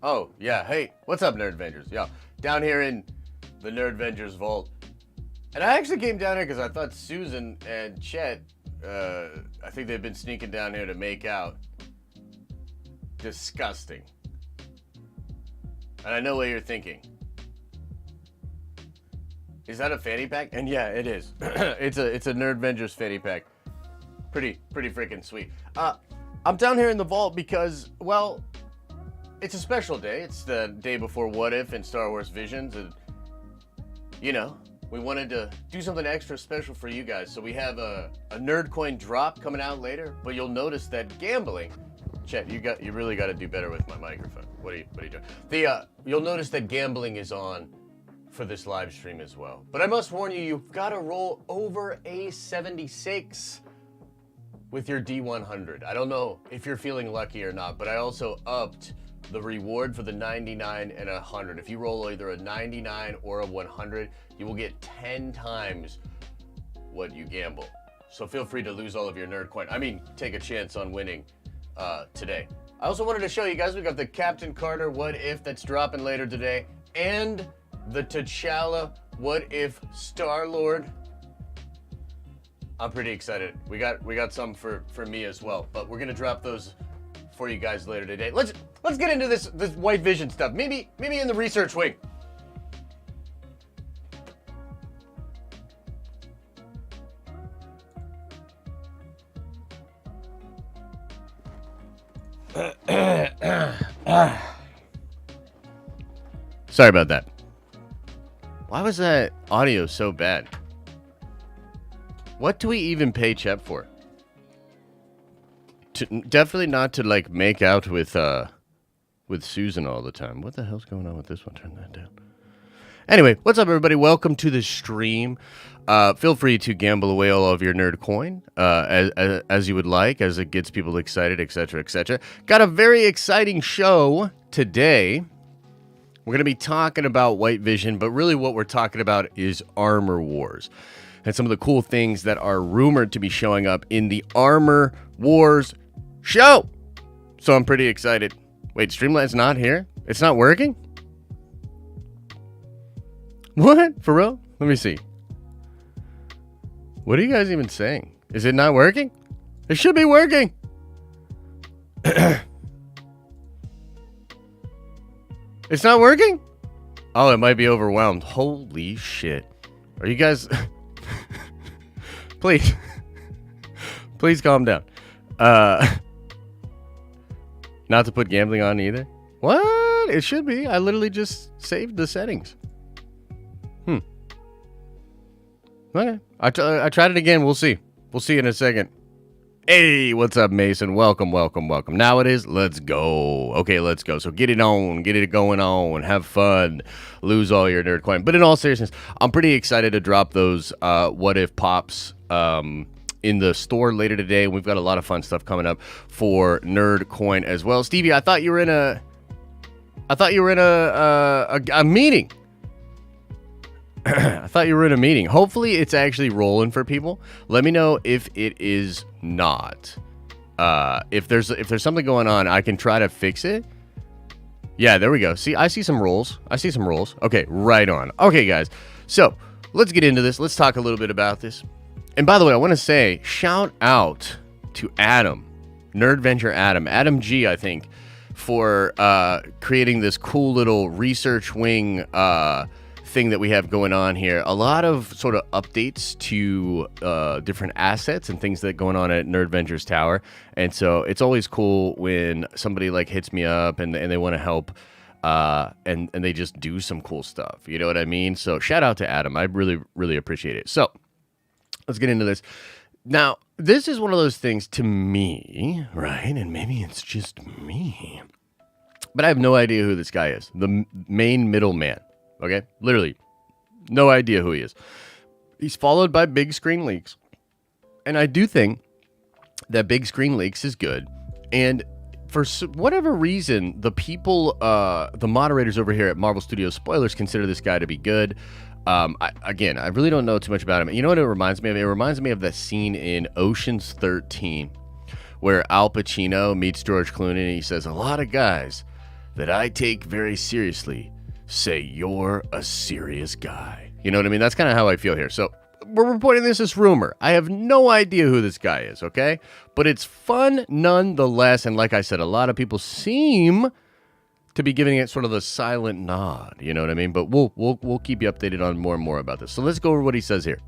Oh, yeah. Hey, what's up, Nerd Avengers? Yo, down here in the Nerd Avengers vault. And I actually came down here because I thought Susan and Chet, I think they've been sneaking down here to make out. Disgusting. And I know what you're thinking. Is that a fanny pack? And yeah, it is. it's a Nerd Avengers fanny pack. Pretty freaking sweet. I'm down here in the vault because, well, it's a special day. It's the day before What If and Star Wars Visions, and you know, we wanted to do something extra special for you guys. So we have a nerd coin drop coming out later, but you'll notice that gambling. Chet, you really got to do better with my microphone. What are you doing? You'll notice that gambling is on for this live stream as well. But I must warn you, you've got to roll over a 76 with your D100. I don't know if you're feeling lucky or not, but I also upped the reward for the 99 and 100. If you roll either a 99 or a 100, you will get 10 times what you gamble. So feel free to lose all of your nerd coin. I mean, take a chance on winning today. I also wanted to show you guys, we got the Captain Carter What If that's dropping later today, and the T'Challa What If Star-Lord. I'm pretty excited. We got some for me as well, but we're gonna drop those for you guys later today. Let's get into this White Vision stuff. Maybe in the research wing. Sorry about that. Why was that audio so bad? What do we even pay Chet for? Definitely not to like make out with Susan all the time. What the hell's going on with this one? Turn that down. Anyway, what's up, everybody? Welcome to the stream. Feel free to gamble away all of your nerd coin as you would like, as it gets people excited, etc., etc. Got a very exciting show today. We're going to be talking about White Vision, but really what we're talking about is Armor Wars and some of the cool things that are rumored to be showing up in the Armor Wars show. So I'm pretty excited. Wait, Streamline's not here? It's not working? What? For real? Let me see. What are you guys even saying? Is it not working? It should be working. It's not working? Oh, it might be overwhelmed. Holy shit. Are you guys... Please. Please calm down. Not to put gambling on either. What? It should be. I literally just saved the settings. Okay. I tried it again. We'll see. We'll see in a second. Hey, what's up, Mason? Welcome. Now it is. Let's go. Okay, let's go. So get it on. Get it going on. Have fun. Lose all your nerd coin. But in all seriousness, I'm pretty excited to drop those What If Pops in the store later today. We've got a lot of fun stuff coming up for nerd coin as well. Stevie, I thought you were in a meeting. I thought you were in a meeting. Hopefully it's actually rolling for people. Let me know if it is not. If there's something going on, I can try to fix it. Yeah, there we go. See, I see some rolls. Okay, right on. Okay, guys. So let's get into this. Let's talk a little bit about this. And by the way, I want to say shout out to Adam, Nerdventure Adam G, I think, for creating this cool little research wing thing that we have going on here. A lot of sort of updates to different assets and things that are going on at Nerdventures Tower. And so it's always cool when somebody like hits me up and they want to help and they just do some cool stuff. You know what I mean? So shout out to Adam. I really appreciate it. So let's get into this. Now, this is one of those things to me, right? And maybe it's just me, but I have no idea who this guy is. The main middleman. Okay? Literally, no idea who he is. He's followed by Big Screen Leaks. And I do think that Big Screen Leaks is good. And for whatever reason, the people, the moderators over here at Marvel Studios Spoilers consider this guy to be good. I really don't know too much about him. You know what it reminds me of? It reminds me of that scene in Ocean's 13 where Al Pacino meets George Clooney and he says, a lot of guys that I take very seriously say you're a serious guy. You know what I mean? That's kind of how I feel here. So we're reporting this as rumor. I have no idea who this guy is, okay? But it's fun nonetheless. And like I said, a lot of people seem to be giving it sort of a silent nod. You know what I mean? But we'll keep you updated on more and more about this. So let's go over what he says here.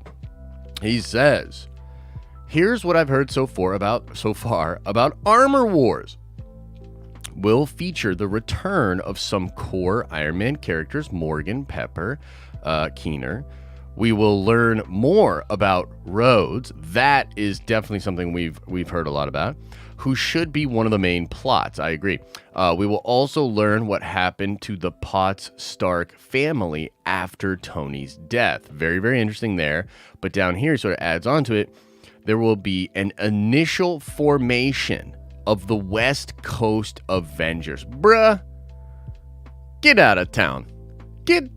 He says, here's what I've heard so far about Armor Wars. Will feature the return of some core Iron Man characters, Morgan, Pepper, Keener. We will learn more about Rhodes. That is definitely something we've heard a lot about, who should be one of the main plots. I agree. We will also learn what happened to the Potts Stark family after Tony's death. Very, very interesting there. But down here sort of adds on to it. There will be an initial formation of the West Coast Avengers. Bruh, get out of town. Get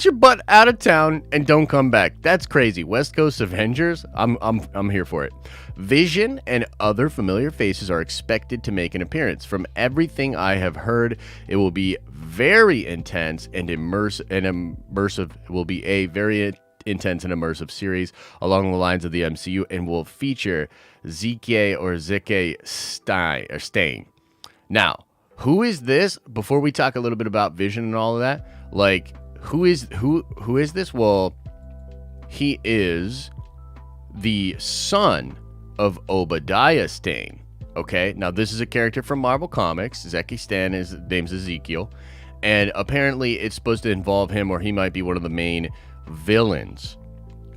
your butt out of town and don't come back. That's crazy. West Coast Avengers, I'm here for it. Vision and other familiar faces are expected to make an appearance. From everything I have heard, it will be very intense and immersive. It will be a very intense and immersive series along the lines of the MCU and will feature Zeke Stein. Now, who is this? Before we talk a little bit about Vision and all of that, like who is this? Well, he is the son of Obadiah Stane. Okay, now this is a character from Marvel Comics. Zeke Stein, his name's Ezekiel, and apparently it's supposed to involve him, or he might be one of the main villains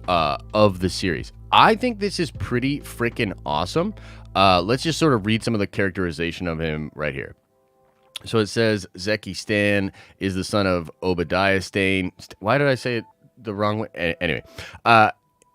of the series. I think this is pretty freaking awesome. Let's just sort of read some of the characterization of him right here. So it says Zeke Stein is the son of Obadiah Stane. Why did I say it the wrong way? Anyway,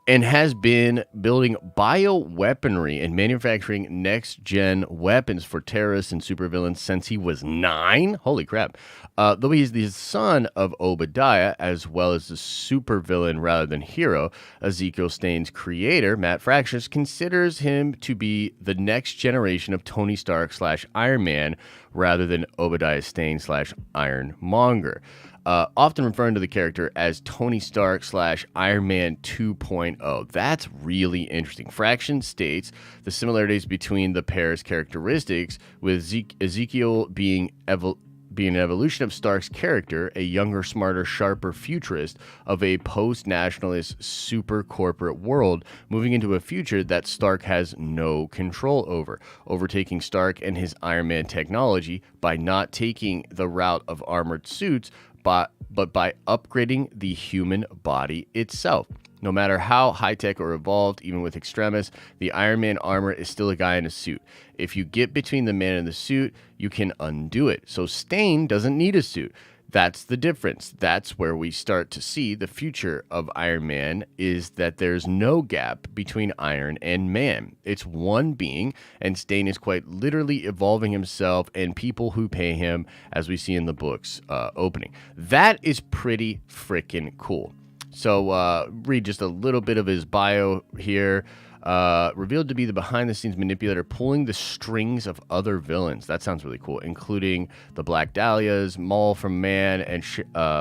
and has been building bioweaponry and manufacturing next-gen weapons for terrorists and supervillains since he was 9. Holy crap. Though he's the son of Obadiah, as well as the supervillain rather than hero, Ezekiel Stane's creator, Matt Fraction, considers him to be the next generation of Tony Stark / Iron Man rather than Obadiah Stane / Ironmonger. Often referring to the character as Tony Stark / Iron Man 2.0. That's really interesting. Fraction states the similarities between the pair's characteristics, with Ezekiel being an evolution of Stark's character, a younger, smarter, sharper futurist of a post-nationalist super corporate world, moving into a future that Stark has no control over, overtaking Stark and his Iron Man technology by not taking the route of armored suits, but by upgrading the human body itself. No matter how high-tech or evolved, even with Extremis, the Iron Man armor is still a guy in a suit. If you get between the man and the suit, you can undo it. So Stane doesn't need a suit. That's the difference. That's where we start to see the future of Iron Man, is that there's no gap between Iron and Man. It's one being, and Stane is quite literally evolving himself and people who pay him, as we see in the book's opening. That is pretty freaking cool. So read just a little bit of his bio here. Revealed to be the behind-the-scenes manipulator pulling the strings of other villains. That sounds really cool, including the Black Dahlias, Maul from Man, and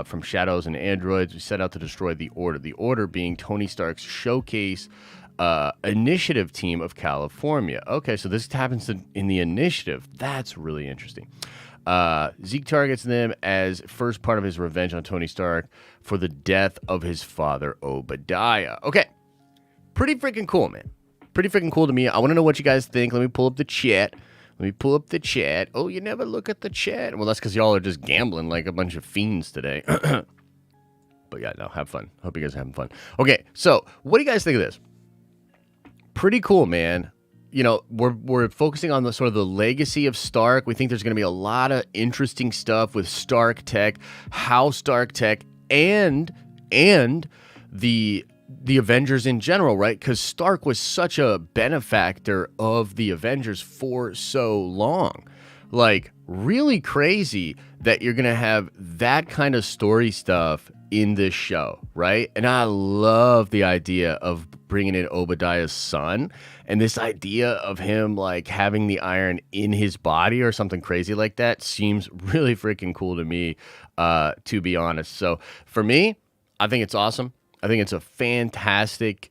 from Shadows and Androids, who set out to destroy the Order. The Order being Tony Stark's showcase initiative team of California. Okay, so this happens in the initiative. That's really interesting. Zeke targets them as first part of his revenge on Tony Stark for the death of his father, Obadiah. Okay, pretty freaking cool, man. Pretty freaking cool to me. I want to know what you guys think. Let me pull up the chat. Oh, you never look at the chat. Well, that's because y'all are just gambling like a bunch of fiends today. But yeah, no, have fun. Hope you guys are having fun. Okay, so what do you guys think of this? Pretty cool, man. You know, we're focusing on the sort of the legacy of Stark. We think there's going to be a lot of interesting stuff with Stark Tech, how Stark Tech, and the Avengers in general, right? Because Stark was such a benefactor of the Avengers for so long. Like, really crazy that you're going to have that kind of story stuff in this show, right? And I love the idea of bringing in Obadiah's son and this idea of him like having the iron in his body or something crazy like that seems really freaking cool to me, to be honest. So for me, I think it's awesome. I think it's a fantastic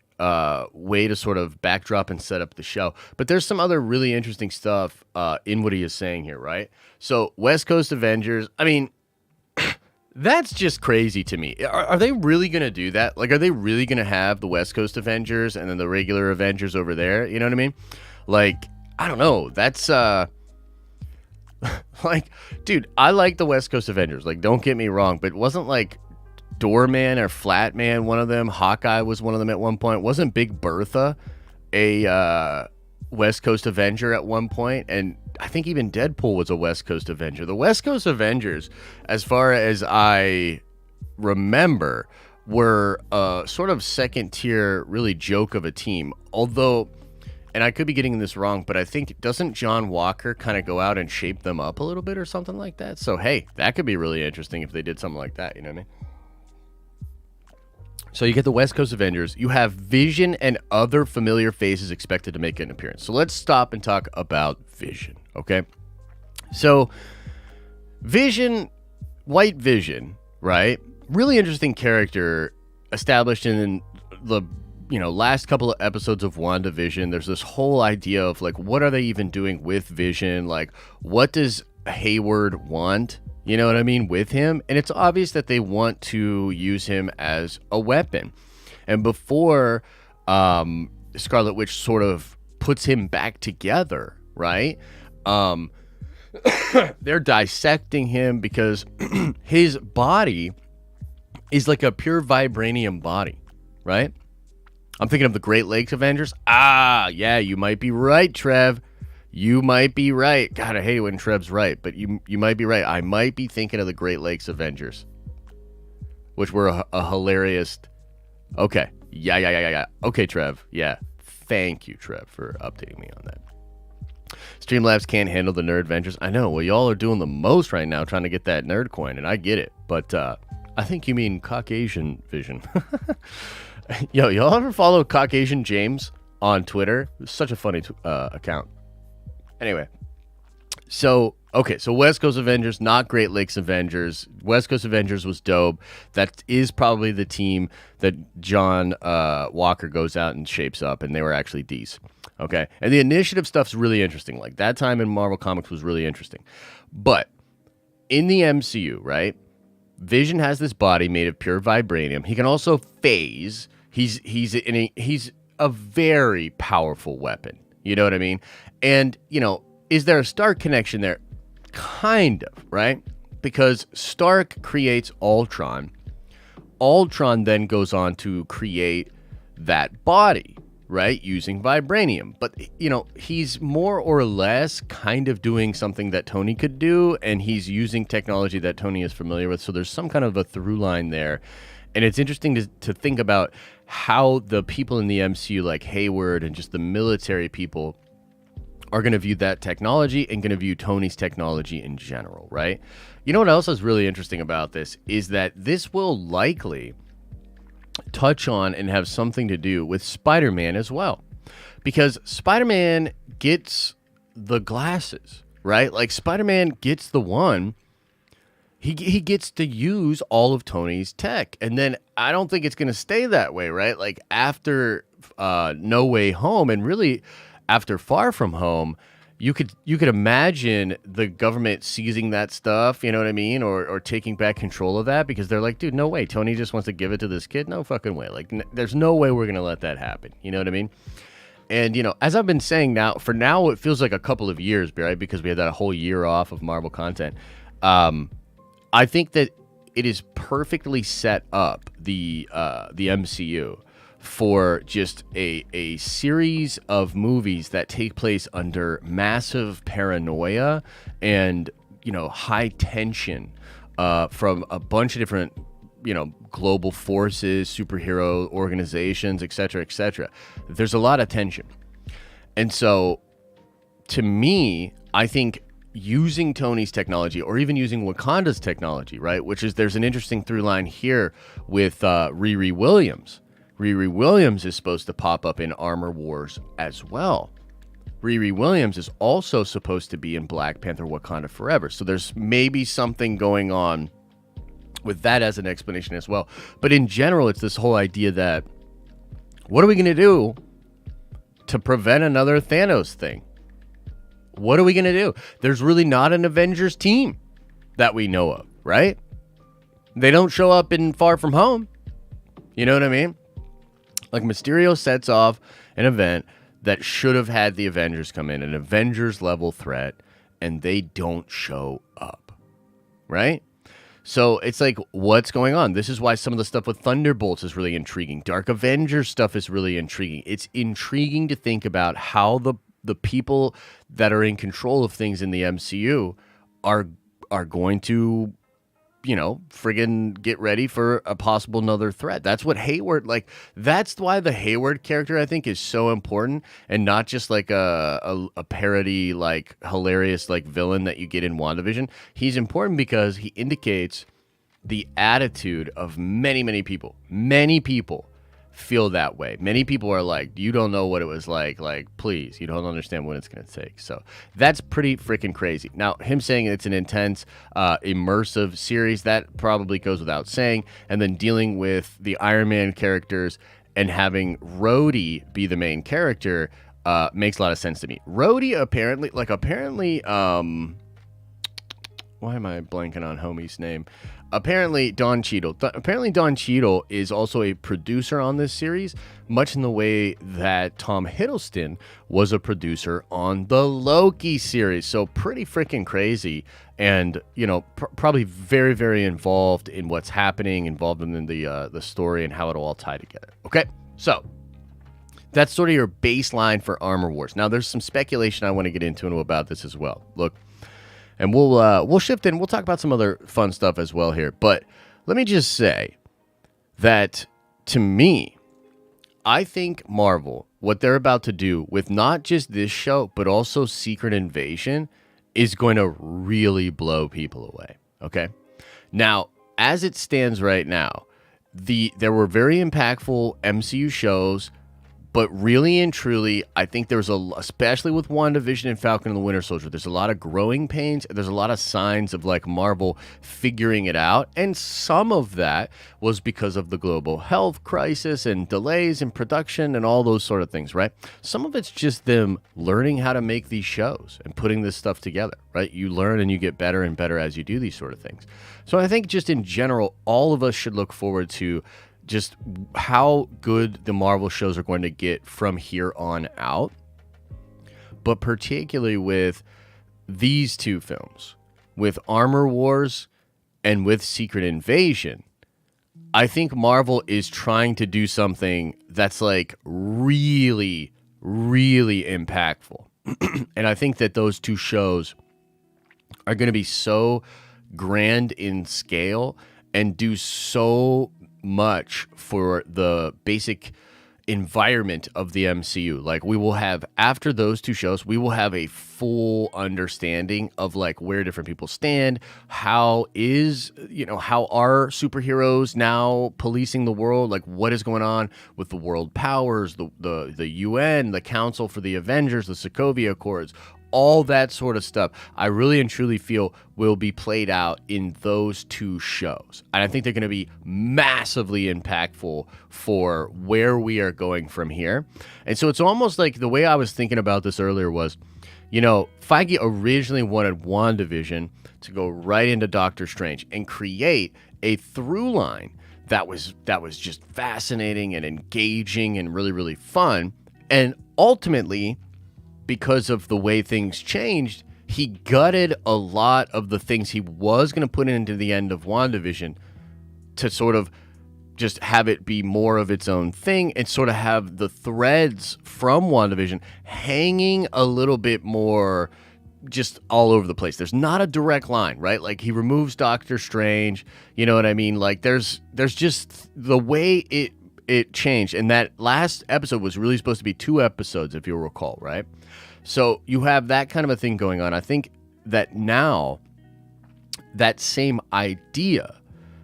way to sort of backdrop and set up the show. But there's some other really interesting stuff in what he is saying here, right? So West Coast Avengers, I mean, that's just crazy to me. Are they really going to do that? Like, are they really going to have the West Coast Avengers and then the regular Avengers over there? You know what I mean? Like, I don't know. That's, like, dude, I like the West Coast Avengers. Like, don't get me wrong, but it wasn't like Doorman or Flatman one of them. Hawkeye was one of them at one point. Wasn't Big Bertha a West Coast Avenger at one point? And I think even Deadpool was a West Coast Avenger. The West Coast Avengers, as far as I remember, were a sort of second tier, really joke of a team. Although, and I could be getting this wrong, but I think, doesn't John Walker kind of go out and shape them up a little bit or something like that? So, hey, that could be really interesting if they did something like that. You know what I mean? So you get the West Coast Avengers. You have Vision and other familiar faces expected to make an appearance. So let's stop and talk about Vision, okay? So Vision, White Vision, right? Really interesting character established in the last couple of episodes of WandaVision. There's this whole idea of like, what are they even doing with Vision? Like, what does Hayward want? You know what I mean? With him. And it's obvious that they want to use him as a weapon. And before Scarlet Witch sort of puts him back together, right? They're dissecting him because his body is like a pure vibranium body, right? I'm thinking of the Great Lakes Avengers. Ah, yeah, you might be right, Trev. You might be right. God, I hate it when Trev's right, but you might be right. I might be thinking of the Great Lakes Avengers, which were a hilarious... Okay. Yeah. Okay, Trev. Yeah. Thank you, Trev, for updating me on that. Streamlabs can't handle the nerd ventures. I know. Well, y'all are doing the most right now trying to get that nerd coin, and I get it. But I think you mean Caucasian Vision. Yo, y'all ever follow Caucasian James on Twitter? It's such a funny account. Anyway, so West Coast Avengers, not Great Lakes Avengers. West Coast Avengers was dope. That is probably the team that John Walker goes out and shapes up, and they were actually D's. Okay, and the initiative stuff's really interesting. Like, that time in Marvel Comics was really interesting. But in the MCU, right, Vision has this body made of pure vibranium. He can also phase. He's a very powerful weapon. You know what I mean? And, is there a Stark connection there? Kind of, right? Because Stark creates Ultron. Ultron then goes on to create that body, right? Using vibranium. But, he's more or less kind of doing something that Tony could do, and he's using technology that Tony is familiar with. So there's some kind of a through line there. And it's interesting to think about how the people in the MCU, like Hayward and just the military people, are going to view that technology and going to view Tony's technology in general, right? You know what else is really interesting about this is that this will likely touch on and have something to do with Spider-Man as well. Because Spider-Man gets the glasses, right? Like, Spider-Man gets the one. He gets to use all of Tony's tech. And then I don't think it's going to stay that way, right? Like, after No Way Home, and really after Far From Home, you could imagine the government seizing that stuff, you know what I mean? Or taking back control of that, because they're like, dude, no way. Tony just wants to give it to this kid? No fucking way. Like, there's no way we're going to let that happen. You know what I mean? And, as I've been saying now, for now, it feels like a couple of years, right? Because we had that whole year off of Marvel content. I think that it is perfectly set up, the MCU, for just a series of movies that take place under massive paranoia and, high tension from a bunch of different, global forces, superhero organizations, et cetera, et cetera. There's a lot of tension. And so, to me, I think using Tony's technology or even using Wakanda's technology, right? Which is, there's an interesting through line here with Riri Williams. Riri Williams is supposed to pop up in Armor Wars as well. Riri Williams is also supposed to be in Black Panther Wakanda Forever. So there's maybe something going on with that as an explanation as well. But in general, it's this whole idea that what are we going to do to prevent another Thanos thing? What are we going to do? There's really not an Avengers team that we know of, right? They don't show up in Far From Home. You know what I mean? Like, Mysterio sets off an event that should have had the Avengers come in, an Avengers level threat, and they don't show up, right? So it's like, what's going on? This is why some of the stuff with Thunderbolts is really intriguing. Dark Avengers stuff is really intriguing. It's intriguing to think about how the people that are in control of things in the MCU are going to, you know, friggin' get ready for a possible another threat. That's what Hayward, like, that's why the Hayward character, I think, is so important, and not just like a parody, like, hilarious, like, villain that you get in WandaVision. He's important because he indicates the attitude of many, many people. Many people feel that way. Many people are like, you don't know what it was like, please, you don't understand what it's going to take. So that's pretty freaking crazy. Now, him saying it's an intense, immersive series, that probably goes without saying. And then dealing with the Iron Man characters and having Rhodey be the main character makes a lot of sense to me. Rhodey apparently, why am I blanking on homie's name? Apparently, Don Cheadle. Apparently, Don Cheadle is also a producer on this series, much in the way that Tom Hiddleston was a producer on the Loki series. So pretty freaking crazy, and you know, probably very, very involved in what's happening, involved in the story and how it'll all tie together. Okay, so that's sort of your baseline for Armor Wars. Now, there's some speculation I want to get into about this as well. Look. And we'll shift in. We'll talk about some other fun stuff as well here. But let me just say that, to me, I think Marvel, what they're about to do with not just this show, but also Secret Invasion, is going to really blow people away. Okay? Now, as it stands right now, there were very impactful MCU shows, but really and truly, I think there's especially with WandaVision and Falcon and the Winter Soldier, there's a lot of growing pains. There's a lot of signs of like Marvel figuring it out. And some of that was because of the global health crisis and delays in production and all those sort of things, right? Some of it's just them learning how to make these shows and putting this stuff together, right? You learn and you get better and better as you do these sort of things. So I think just in general, all of us should look forward to just how good the Marvel shows are going to get from here on out, but particularly with these two films, with Armor Wars and with Secret Invasion. I think Marvel is trying to do something that's like really, really impactful. And I think that those two shows are going to be so grand in scale and do so much for the basic environment of the MCU. Like, we will have, after those two shows, we will have a full understanding of like where different people stand, how are superheroes now policing the world, like what is going on with the world powers, the UN, the Council for the Avengers, the Sokovia Accords, all that sort of stuff. I really and truly feel will be played out in those two shows. And I think they're going to be massively impactful for where we are going from here. And so it's almost like the way I was thinking about this earlier was, you know, Feige originally wanted WandaVision to go right into Doctor Strange and create a through line that was just fascinating and engaging and really, really fun. And ultimately, because of the way things changed, he gutted a lot of the things he was going to put into the end of WandaVision to sort of just have it be more of its own thing and sort of have the threads from WandaVision hanging a little bit more just all over the place. There's not a direct line, right? Like, he removes Doctor Strange, you know what I mean? Like, there's just the way it changed. And that last episode was really supposed to be 2 episodes, if you'll recall, right? So you have that kind of a thing going on. I think that now that same idea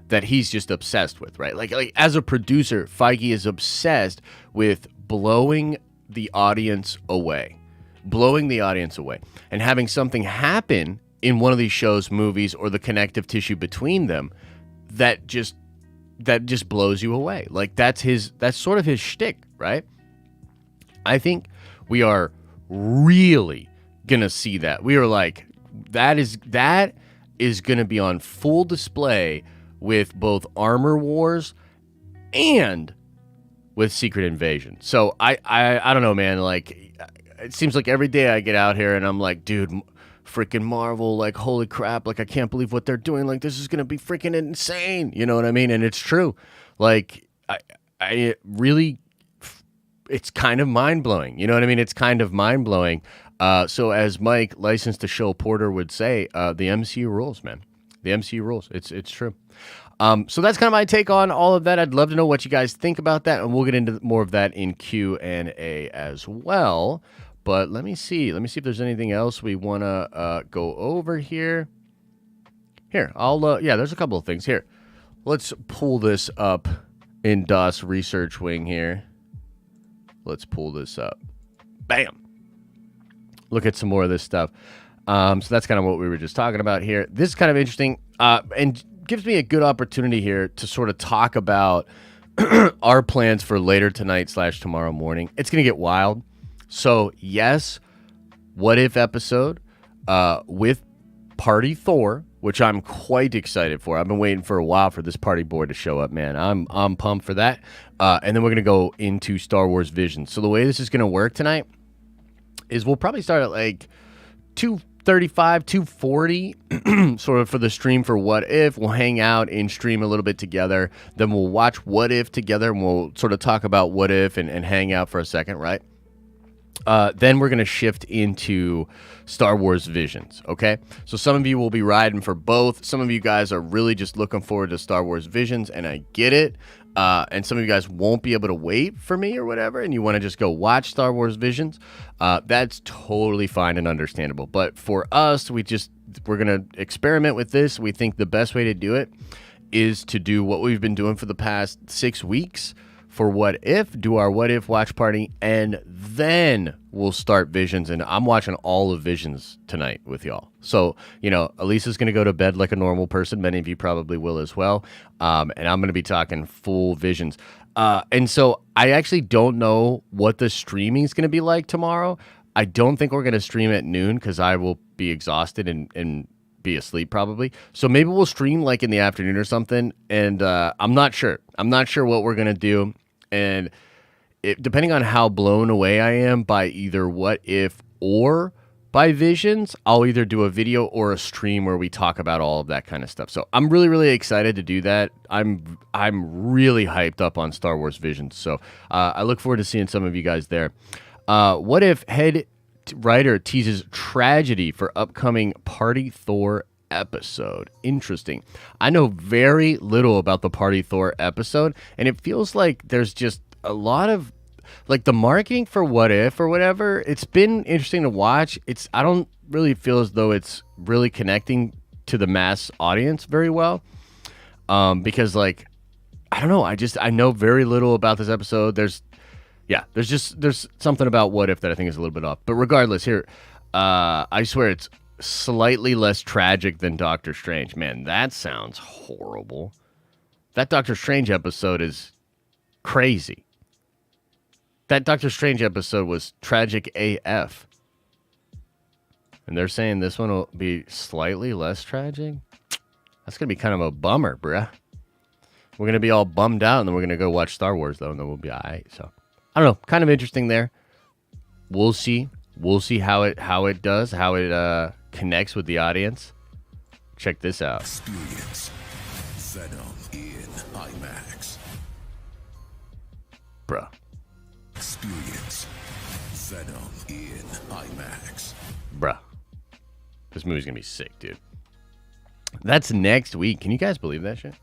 that he's just obsessed with, right? Like as a producer, Feige is obsessed with blowing the audience away, and having something happen in one of these shows, movies, or the connective tissue between them that just blows you away. Like that's sort of his shtick, right? I think we are really gonna see that. We are like, that is gonna be on full display with both Armor Wars and with Secret Invasion. So I don't know, man. Like, it seems like every day I get out here and I'm like, dude, freaking Marvel, like, holy crap, like, I can't believe what they're doing. Like, this is gonna be freaking insane. You know what I mean? And it's true. Like, I really, it's kind of mind blowing. You know what I mean? It's kind of mind blowing. So as Mike, licensed to show Porter, would say, the MCU rules, man. The MCU rules. It's true. So that's kind of my take on all of that. I'd love to know what you guys think about that, and we'll get into more of that in Q&A as well. But let me see if there's anything else we want to go over here. Here, there's a couple of things here. Let's pull this up in DOS Research Wing here. Let's pull this up. Bam. Look at some more of this stuff. So that's kind of what we were just talking about here. This is kind of interesting, and gives me a good opportunity here to sort of talk about our plans for later tonight / tomorrow morning. It's going to get wild. So yes, what if episode with Party Thor, which I'm quite excited for. I've been waiting for a while for this party board to show up, man. I'm pumped for that. And then we're going to go into Star Wars Vision. So the way this is going to work tonight is we'll probably start at like 2:35, 2:40, sort of for the stream for What If. We'll hang out and stream a little bit together. Then we'll watch What If together, and we'll sort of talk about What If and hang out for a second, right? Then we're going to shift into Star Wars Visions, okay? So some of you will be riding for both. Some of you guys are really just looking forward to Star Wars Visions, and I get it. And some of you guys won't be able to wait for me or whatever, and you want to just go watch Star Wars Visions. That's totally fine and understandable. But for us, we're going to experiment with this. We think the best way to do it is to do what we've been doing for the past 6 weeks for What If, do our What If watch party, and then we'll start Visions. And I'm watching all of Visions tonight with y'all. So, Elisa's going to go to bed like a normal person. Many of you probably will as well. And I'm going to be talking full Visions. And so I actually don't know what the streaming is going to be like tomorrow. I don't think we're going to stream at noon because I will be exhausted and be asleep probably. So maybe we'll stream like in the afternoon or something. And I'm not sure. I'm not sure what we're going to do. And depending on how blown away I am by either What If or by Visions, I'll either do a video or a stream where we talk about all of that kind of stuff. So I'm really, really excited to do that. I'm really hyped up on Star Wars Visions. So I look forward to seeing some of you guys there. What If head writer teases tragedy for upcoming Party Thor episode? Interesting. I know very little about the Party Thor episode, and it feels like there's just a lot of like the marketing for What If or whatever. It's been interesting to watch. I don't really feel as though it's really connecting to the mass audience very well, because like I don't know. I know very little about this episode. There's something about What If that I think is a little bit off. But regardless, here, I swear it's slightly less tragic than Doctor Strange. Man, that sounds horrible. That Doctor Strange episode is crazy. That Doctor Strange episode was tragic AF. And they're saying this one will be slightly less tragic? That's going to be kind of a bummer, bruh. We're going to be all bummed out, and then we're going to go watch Star Wars, though, and then we'll be all right. So, I don't know. Kind of interesting there. We'll see. We'll see how it does, how it connects with the audience. Check this out. Experience Venom in IMAX. Bruh. Experience Venom in IMAX. Bruh. This movie's gonna be sick, dude. That's next week. Can you guys believe that shit?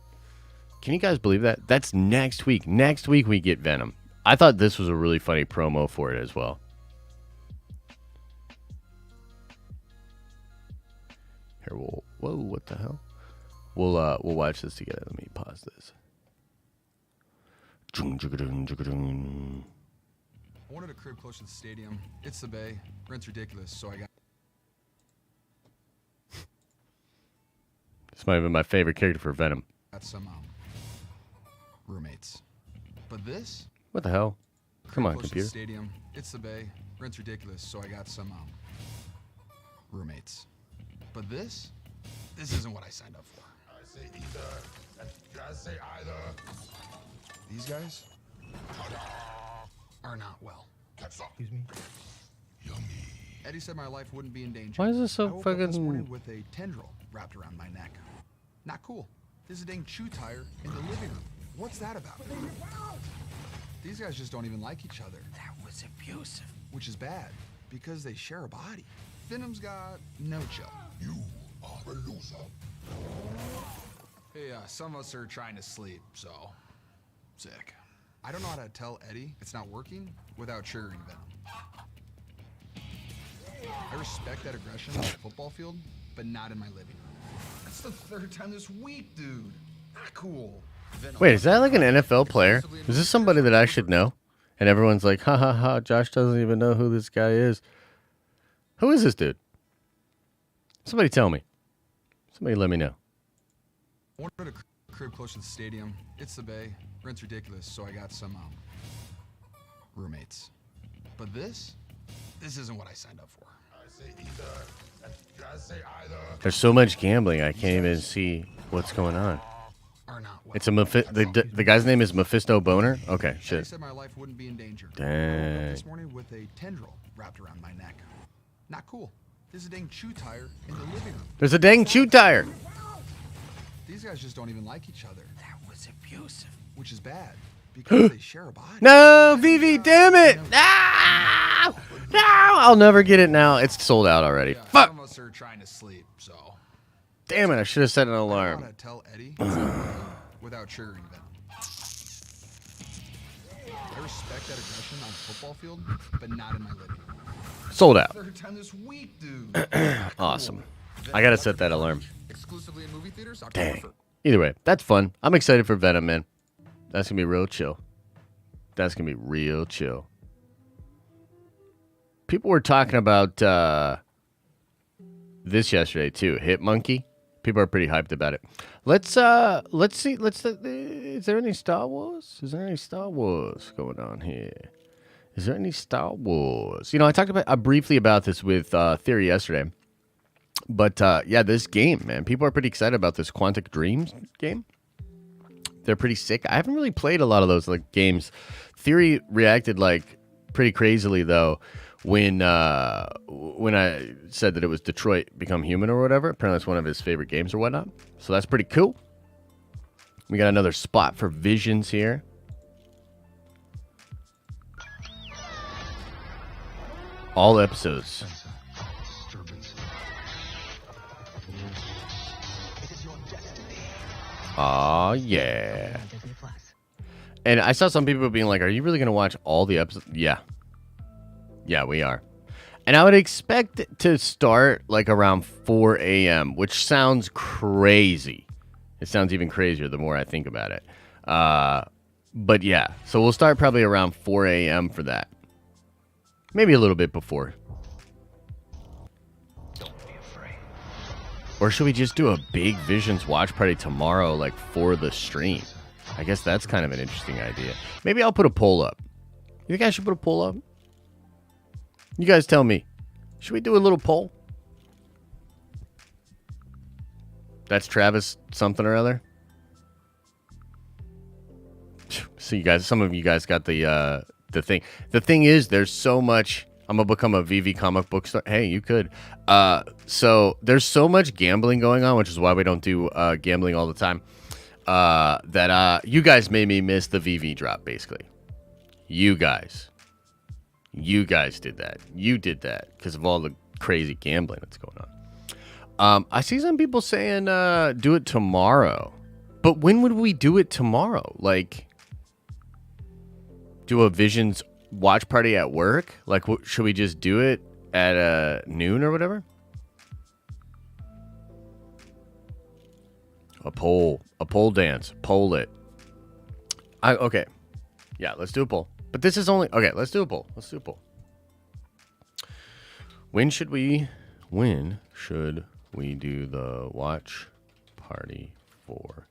Can you guys believe that? That's next week. Next week we get Venom. I thought this was a really funny promo for it as well. Here, whoa, what the hell? We'll watch this together. Let me pause this. I wanted a crib close to the stadium. It's the Bay. Rent's ridiculous, so I got This might have been my favorite character for Venom. some roommates. But this? What the hell? Come on, close to the computer. stadium. It's the Bay. Rent's ridiculous, so I got some roommates. But this? This isn't what I signed up for. I say either. I say either. These guys are not well. Excuse me. Yummy. Eddie said my life wouldn't be in danger. Why is this so I woke up this morning fucking... with a tendril wrapped around my neck. Not cool. There's a dang chew tire in the living room. What's that about? These guys just don't even like each other. That was abusive. Which is bad, because they share a body. Venom's got no chill. You are a loser. Hey, some of us are trying to sleep, so... sick. I don't know how to tell Eddie it's not working without triggering Venom. I respect that aggression on the football field, but not in my living room. That's the third time this week, dude. Not cool. Venom. Wait, is that like an NFL player? Is this somebody that I should know? And everyone's like, ha ha ha, Josh doesn't even know who this guy is. Who is this dude? Somebody tell me. Somebody let me know. I wanted a crib close to the stadium. It's the Bay. Rent's ridiculous, so I got some roommates. But this isn't what I signed up for. I say either. I say either. There's so much gambling, I can't even see what's going on. Are not well. It's a the guy's name is Mephisto Boner? Okay, Eddie shit. said my life wouldn't be in danger. I woke Dang. up this morning with a tendril wrapped around my neck. Not cool. There's a dang chew tire in the living room. There's a dang chew tire. These guys just don't even like each other, That was abusive. which is bad because they share a body. No, Vivi, damn it. No! No, I'll never get it now. It's sold out already. Yeah, Fuck. some of us are trying to sleep, so Damn it, I should have set an I don't know alarm. how to tell Eddie it's not working without triggering Venom. I respect that aggression on the football field, but not in my living room. Sold out. Third time this week, dude. Awesome. I gotta set that alarm. Exclusively in movie theaters, October Dang. 1st. Either way, that's fun. I'm excited for Venom, man. That's gonna be real chill. That's gonna be real chill. People were talking about this yesterday too. Hit Monkey. People are pretty hyped about it. Let's see. Is there any Star Wars? Is there any Star Wars going on here? Is there any Star Wars? You know, I talked briefly about this with Theory yesterday. But yeah, this game, man. People are pretty excited about this Quantic Dreams game. They're pretty sick. I haven't really played a lot of those like games. Theory reacted like pretty crazily though when I said that it was Detroit Become Human or whatever. Apparently it's one of his favorite games or whatnot. So that's pretty cool. We got another spot for Visions here. All episodes. Aw, yeah. And I saw some people being like, are you really going to watch all the episodes? Yeah. Yeah, we are. And I would expect it to start like around 4 a.m., which sounds crazy. It sounds even crazier the more I think about it. But yeah, so we'll start probably around 4 a.m. for that. Maybe a little bit before. Don't be afraid. Or should we just do a big Visions watch party tomorrow, like for the stream? I guess that's kind of an interesting idea. Maybe I'll put a poll up. You think I should put a poll up? You guys tell me. Should we do a little poll? That's Travis something or other. So you guys, some of you guys got the thing. The thing is, there's so much. I'm gonna become a VV comic book star. Hey, you could. So there's so much gambling going on, which is why we don't do gambling all the time. That you guys made me miss the VV drop. Basically, you guys did that. You did that because of all the crazy gambling that's going on. I see some people saying do it tomorrow, but when would we do it tomorrow? Like, do a Visions watch party at work? Like, should we just do it at noon or whatever? A poll dance. Poll it. Okay. Yeah, let's do a poll. But this is only okay. Let's do a poll. When should we do the watch party for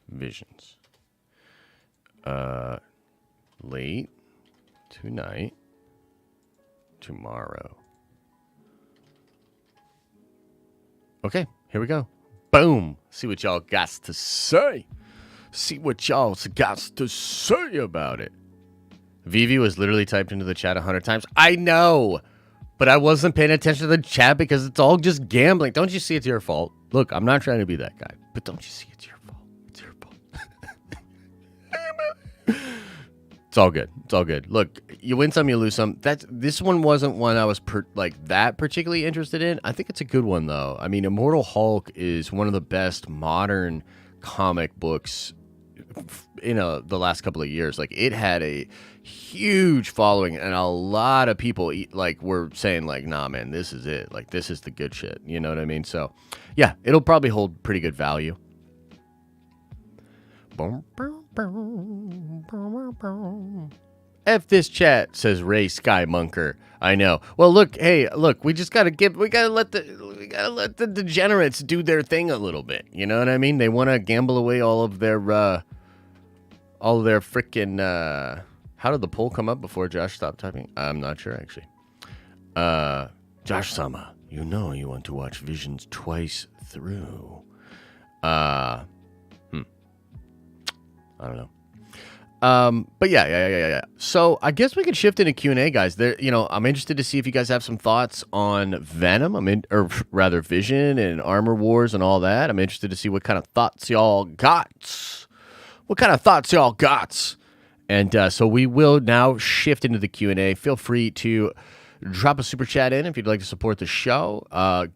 Visions? Late tonight, tomorrow. Okay, here we go. Boom. See what y'all got to say. About it. Vivi was literally typed into the chat 100 times. I know, but I wasn't paying attention to the chat because it's all just gambling. Don't you see it's your fault? Look, I'm not trying to be that guy, but don't you see it's your fault? It's your fault. It's all good. It's all good. Look, you win some, you lose some. This one wasn't one I was that particularly interested in. I think it's a good one though. I mean, Immortal Hulk is one of the best modern comic books in the last couple of years. Like, it had a huge following, and a lot of people were saying nah, man, this is it. Like, this is the good shit. You know what I mean? So, yeah, it'll probably hold pretty good value. F this chat, says Ray Skymunker. I know. Well, look, we just gotta let the degenerates do their thing a little bit. You know what I mean? They want to gamble away all of their freaking. How did the poll come up before Josh stopped typing? I'm not sure actually. Josh Sama, you want to watch Visions twice through. I don't know. But yeah. So I guess we could shift into Q&A, guys. I'm interested to see if you guys have some thoughts on Venom. Or rather Vision and Armor Wars and all that. I'm interested to see what kind of thoughts y'all got. And so we will now shift into the Q&A. Feel free to drop a super chat in if you'd like to support the show.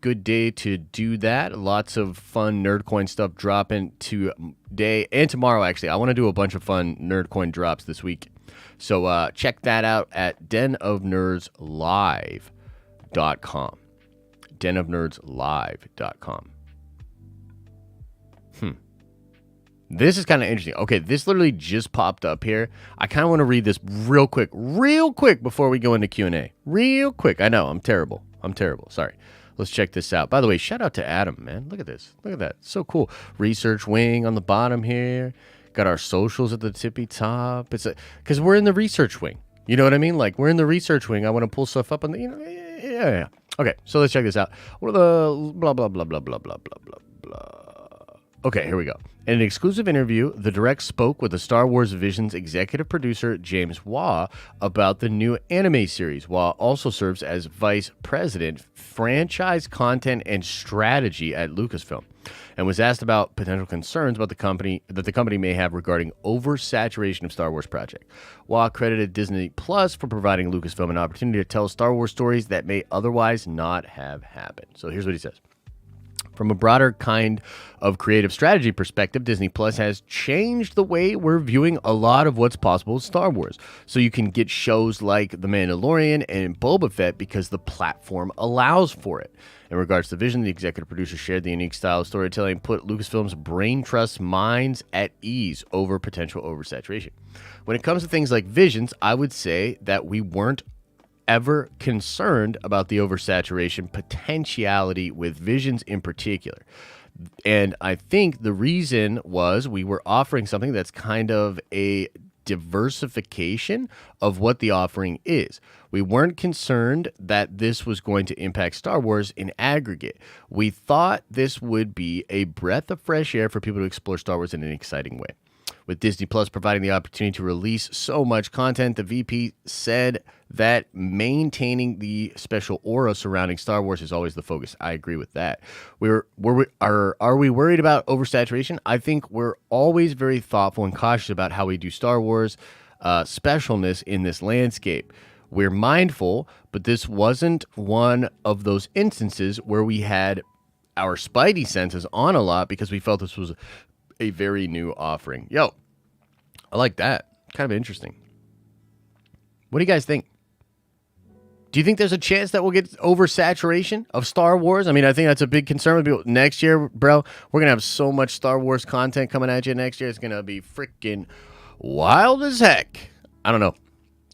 Good day to do that. Lots of fun Nerdcoin stuff dropping today and tomorrow, actually. I want to do a bunch of fun Nerdcoin drops this week. So check that out at denofnerdslive.com. denofnerdslive.com. This is kind of interesting. Okay, this literally just popped up here. I kind of want to read this real quick before we go into Q&A. Real quick. I know, I'm terrible. Sorry. Let's check this out. By the way, shout out to Adam, man. Look at this. Look at that. So cool. Research wing on the bottom here. Got our socials at the tippy top. It's because we're in the research wing. You know what I mean? Like, we're in the research wing. I want to pull stuff up on the, yeah. Okay, so let's check this out. What are the blah, blah, blah, blah, blah, blah, blah, blah, blah. Okay, here we go. In an exclusive interview, The Direct spoke with the Star Wars Vision's executive producer, James Waugh, about the new anime series. Waugh also serves as vice president, franchise content and strategy at Lucasfilm, and was asked about potential concerns about the company may have regarding oversaturation of Star Wars project. Waugh credited Disney Plus for providing Lucasfilm an opportunity to tell Star Wars stories that may otherwise not have happened. So here's what he says. From a broader kind of creative strategy perspective, Disney Plus has changed the way we're viewing a lot of what's possible with Star Wars. So you can get shows like The Mandalorian and Boba Fett because the platform allows for it. In regards to Vision, the executive producer shared the unique style of storytelling and put Lucasfilm's brain trust minds at ease over potential oversaturation. When it comes to things like Visions, I would say that we weren't ever concerned about the oversaturation potentiality with Visions in particular. And I think the reason was we were offering something that's kind of a diversification of what the offering is. We weren't concerned that this was going to impact Star Wars in aggregate. We thought this would be a breath of fresh air for people to explore Star Wars in an exciting way. With Disney Plus providing the opportunity to release so much content, the VP said that maintaining the special aura surrounding Star Wars is always the focus. I agree with that. Are we worried about oversaturation? I think we're always very thoughtful and cautious about how we do Star Wars specialness in this landscape. We're mindful, but this wasn't one of those instances where we had our spidey senses on a lot because we felt this was a very new offering. Yo, I like that. Kind of interesting. What do you guys think? Do you think there's a chance that we'll get oversaturation of Star Wars? I mean, I think that's a big concern with people. Next year, bro, we're going to have so much Star Wars content coming at you next year. It's going to be freaking wild as heck. I don't know.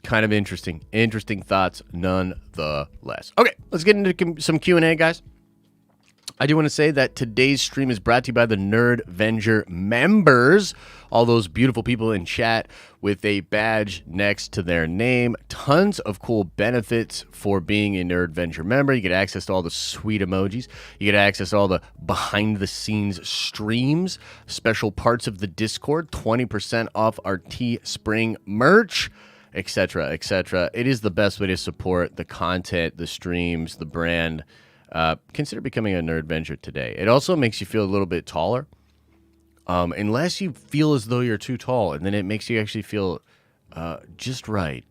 Kind of interesting. Interesting thoughts nonetheless. Okay, let's get into some Q&A, guys. I do want to say that today's stream is brought to you by the NerdVenger members. All those beautiful people in chat with a badge next to their name. Tons of cool benefits for being a NerdVenger member. You get access to all the sweet emojis. You get access to all the behind-the-scenes streams, special parts of the Discord, 20% off our Teespring merch, etc., etc. It is the best way to support the content, the streams, the brand. Consider becoming a NerdVenger today. It also makes you feel a little bit taller. Unless you feel as though you're too tall, and then it makes you actually feel just right.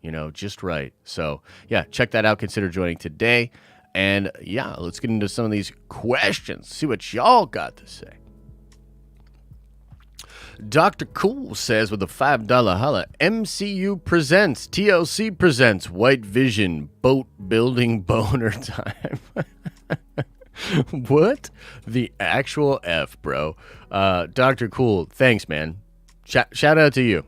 You know, just right. So, yeah, check that out. Consider joining today. And, yeah, let's get into some of these questions. See what y'all got to say. Dr. Cool says with a $5 holla, MCU presents, TLC presents, White Vision, boat building boner time. What the actual F, bro? Dr. Cool, thanks, man. Shout out to you.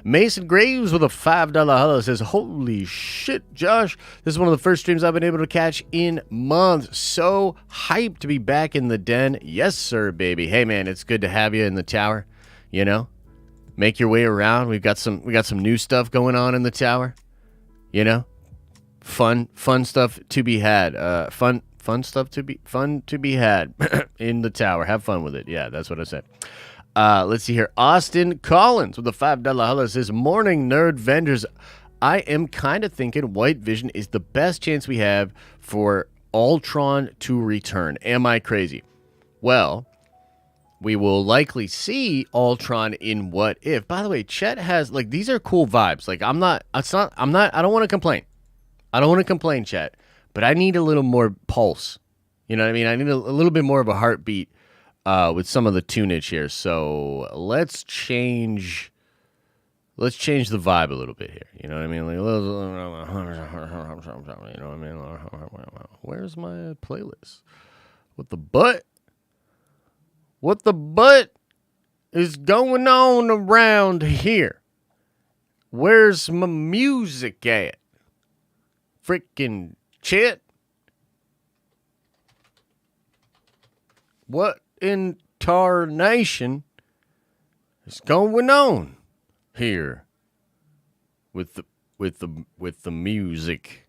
Mason Graves with a $5 holla says, holy shit, Josh. This is one of the first streams I've been able to catch in months. So hyped to be back in the den. Yes, sir, baby. Hey, man, it's good to have you in the tower. You know, make your way around. We got some new stuff going on in the tower. You know, fun stuff to be had. Fun stuff to be had in the tower. Have fun with it. Yeah, that's what I said. Let's see here. Austin Collins with a $5 holla says, morning nerd vendors. I am kind of thinking White Vision is the best chance we have for Ultron to return. Am I crazy? Well, we will likely see Ultron in What If. By the way, Chet has, like, these are cool vibes. Like, I don't want to complain. I don't want to complain, Chet, but I need a little more pulse. You know what I mean? I need a little bit more of a heartbeat with some of the tunage here. So let's change the vibe a little bit here. You know what I mean? Like, you know what I mean? Where's my playlist? What the butt is going on around here? Where's my music at? Freaking Chet. What in tarnation is going on here with the music?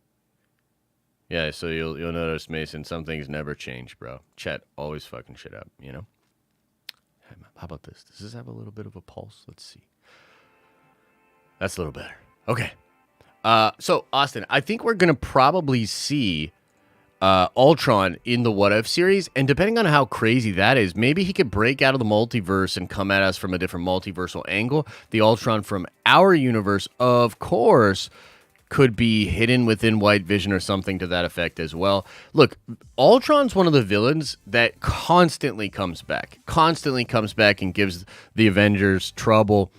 Yeah, so you'll notice, Mason, some things never change, bro. Chet always fucking shit up, you know? How about this? Does this have a little bit of a pulse? Let's see. That's a little better. Okay. So, Austin, I think we're going to probably see Ultron in the What If series, and depending on how crazy that is, maybe he could break out of the multiverse and come at us from a different multiversal angle. The Ultron from our universe, of course, could be hidden within White Vision or something to that effect as well. Look, Ultron's one of the villains that constantly comes back and gives the Avengers trouble.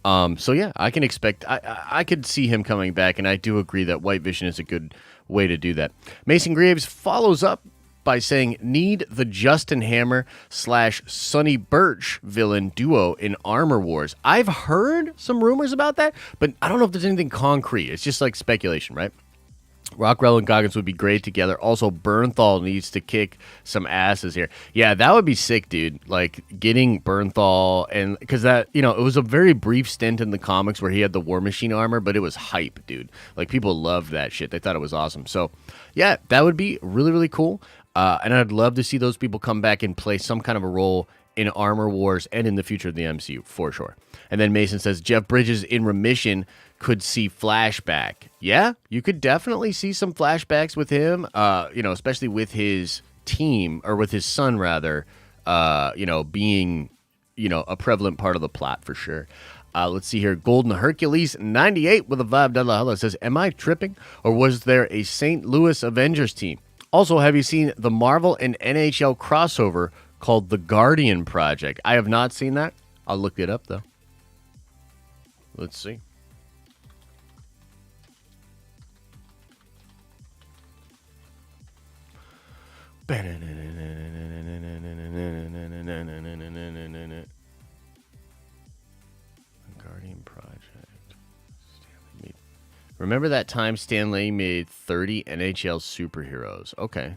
So yeah, I can expect, I could see him coming back, and I do agree that White Vision is a good way to do that. Mason Graves follows up by saying, need the Justin Hammer / Sonny Birch villain duo in Armor Wars. I've heard some rumors about that, but I don't know if there's anything concrete. It's just like speculation, right? Rockwell and Goggins would be great together. Also, Bernthal needs to kick some asses here. Yeah, that would be sick, dude. Like, getting Bernthal, and because that, you know, it was a very brief stint in the comics where he had the War Machine armor, but it was hype, dude. Like, people loved that shit. They thought it was awesome. So, yeah, that would be really, really cool. And I'd love to see those people come back and play some kind of a role in Armor Wars and in the future of the MCU, for sure. And then Mason says, Jeff Bridges in remission could see flashback. Yeah, you could definitely see some flashbacks with him, you know, especially with his team, or with his son, rather, you know, being, you know, a prevalent part of the plot for sure. Let's see here. Golden Hercules 98 with a $5 hello says, am I tripping, or was there a St. Louis Avengers team? Also, have you seen the Marvel and NHL crossover called The Guardian Project? I have not seen that. I'll look it up, though. Let's see. Guardian Project. Remember that time Stan Lee made 30 NHL superheroes? Okay.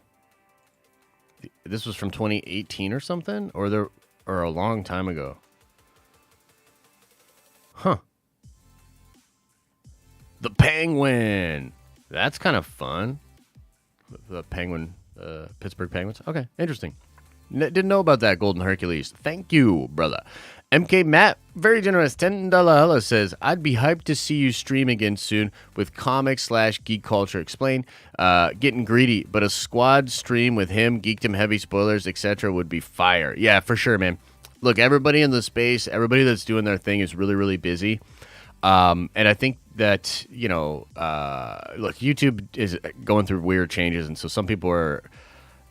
This was from 2018 or something? Or a long time ago. Huh. The Penguin. That's kind of fun. The Penguin, Pittsburgh Penguins. Okay, interesting. Didn't know about that, Golden Hercules. Thank you, brother. MK Matt, very generous, $10 hello says, I'd be hyped to see you stream again soon with comics/geek culture explained. Getting greedy, but a squad stream with him, Geekdom Heavy spoilers, etc. would be fire. Yeah, for sure, man. Look, everybody in the space, everybody that's doing their thing is really, really busy. And I think that, look, YouTube is going through weird changes, and so some people are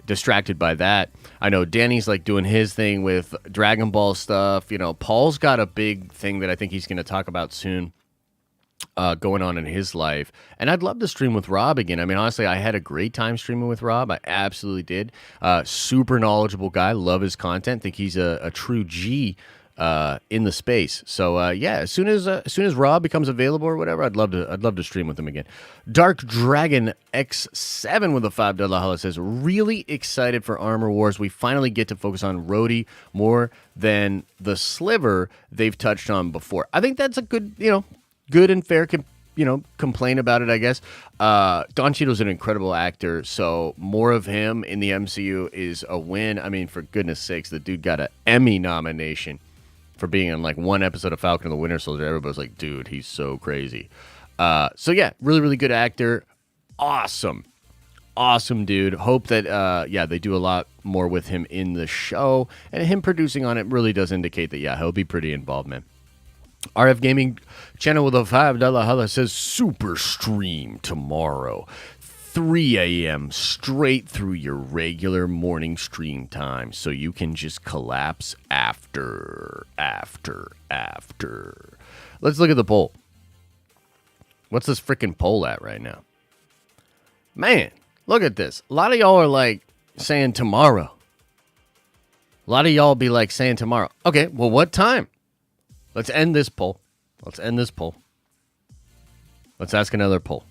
distracted by that. I know Danny's like doing his thing with Dragon Ball stuff. Paul's got a big thing that I think he's going to talk about soon going on in his life. And I'd love to stream with Rob again. I mean, honestly, I had a great time streaming with Rob. I absolutely did. Super knowledgeable guy. Love his content. Think he's a true G in the space. So yeah, as soon as Rob becomes available or whatever, I'd love to stream with him again. Dark Dragon X7 with a $5 holla says, really excited for Armor Wars. We finally get to focus on Rhodey more than the sliver they've touched on before. I think that's a good and fair complain about it, I guess. Don Cheadle's an incredible actor, so more of him in the MCU is a win. I mean, for goodness sakes, the dude got an Emmy nomination for being on like one episode of Falcon and the Winter Soldier. Everybody's like, dude, he's so crazy. So yeah, really, really good actor. Awesome dude. Hope that they do a lot more with him in the show, and him producing on it really does indicate that he'll be pretty involved, man. RF Gaming Channel with a $5 holla says, super stream tomorrow, 3 a.m. straight through your regular morning stream time, so you can just collapse after. Let's look at the poll. What's this freaking poll at right now? Man, look at this. A lot of y'all are like saying tomorrow. A lot of y'all be like saying tomorrow. Okay, well, what time? Let's end this poll. Let's ask another poll.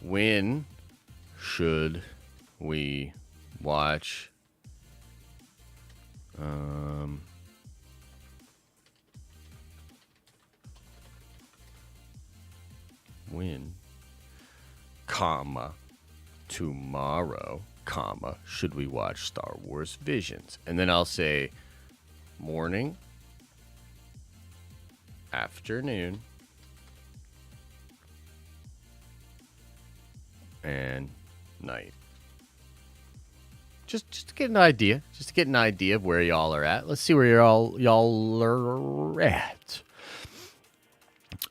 When should we watch tomorrow, should we watch Star Wars Visions? And then I'll say morning, afternoon, and night. Just to get an idea. Just to get an idea of where y'all are at. Let's see where y'all are at.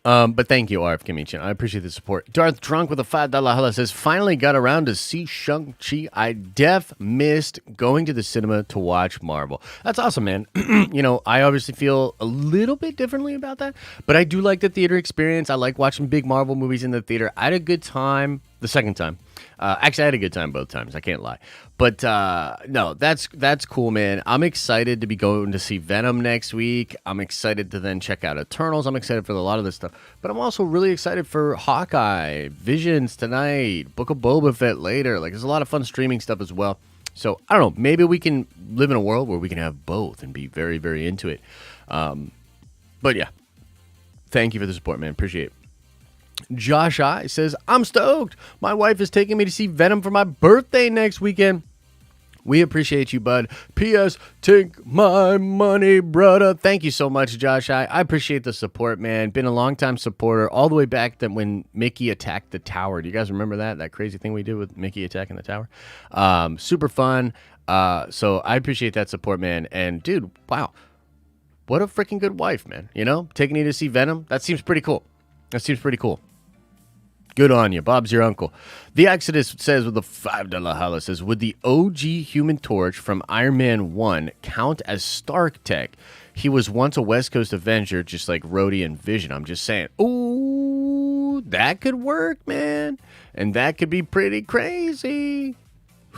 But thank you, RF Kimichin. I appreciate the support. Darth Drunk with a $5 holla says, finally got around to see Shang-Chi. I missed going to the cinema to watch Marvel. That's awesome, man. I obviously feel a little bit differently about that, but I do like the theater experience. I like watching big Marvel movies in the theater. I had a good time the second time. Actually, I had a good time both times. I can't lie. But no, that's cool, man. I'm excited to be going to see Venom next week. I'm excited to then check out Eternals. I'm excited for a lot of this stuff. But I'm also really excited for Hawkeye, Visions tonight, Book of Boba Fett later. Like, there's a lot of fun streaming stuff as well. So, I don't know. Maybe we can live in a world where we can have both and be very, very into it. But yeah, thank you for the support, man. Appreciate it. Josh I says, I'm stoked. My wife is taking me to see Venom for my birthday next weekend. We appreciate you, bud. P.S. Take my money, brother. Thank you so much, Josh I appreciate the support, man. Been a long-time supporter all the way back then when Mickey attacked the tower. Do you guys remember that? That crazy thing we did with Mickey attacking the tower? Super fun. So I appreciate that support, man. And, dude, wow. What a freaking good wife, man. Taking you to see Venom. That seems pretty cool. Good on you. Bob's your uncle. The Exodus says with a $5 holla says, would the OG Human Torch from Iron Man 1 count as Stark tech? He was once a West Coast Avenger, just like Rhodey and Vision. I'm just saying. Ooh, that could work, man. And that could be pretty crazy.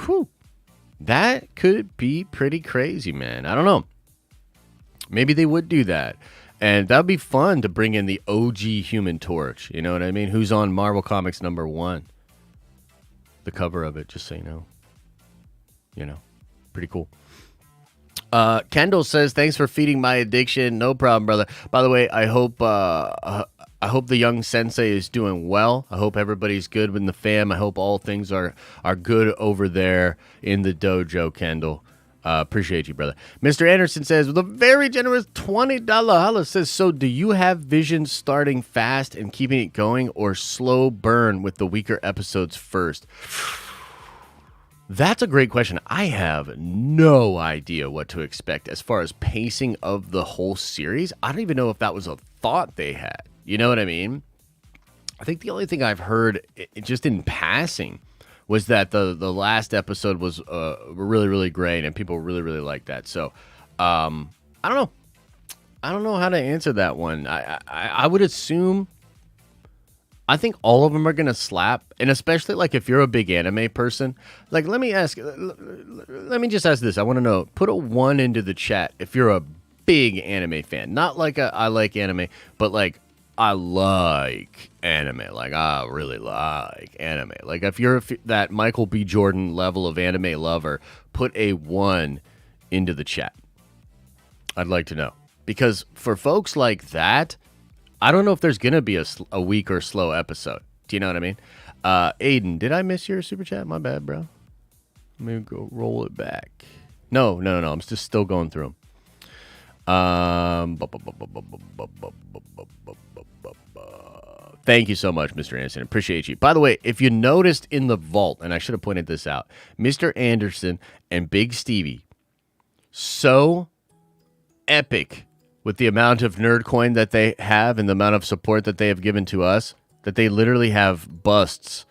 Whew. That could be pretty crazy, man. I don't know. Maybe they would do that. And that would be fun to bring in the OG Human Torch. You know what I mean? Who's on Marvel Comics #1. The cover of it, just so you know. You know, pretty cool. Kendall says, thanks for feeding my addiction. No problem, brother. By the way, I hope the young sensei is doing well. I hope everybody's good with the fam. I hope all things are good over there in the dojo, Kendall. Appreciate you, brother. Mr. Anderson says, with a very generous $20 holla, says, so do you have Vision starting fast and keeping it going, or slow burn with the weaker episodes first? That's a great question. I have no idea what to expect as far as pacing of the whole series. I don't even know if that was a thought they had. You know what I mean? I think the only thing I've heard, just in passing, was that the last episode was really, really great, and people really, really liked that. So, I don't know. I don't know how to answer that one. I would assume, I think all of them are going to slap, and especially, like, if you're a big anime person. Like, let me just ask this. I want to know, put a 1 into the chat if you're a big anime fan. Not like I like anime, but, like, I like anime. Like, I really like anime. Like, if you're that Michael B. Jordan level of anime lover, put a 1 into the chat. I'd like to know. Because for folks like that, I don't know if there's going to be a weak or slow episode. Do you know what I mean? Aiden, did I miss your super chat? My bad, bro. Let me go roll it back. No. I'm just still going through them. Thank you so much, Mr. Anderson. Appreciate you. By the way, if you noticed in the vault, and I should have pointed this out, Mr. Anderson and Big Stevie, so epic with the amount of nerd coin that they have and the amount of support that they have given to us, that they literally have busts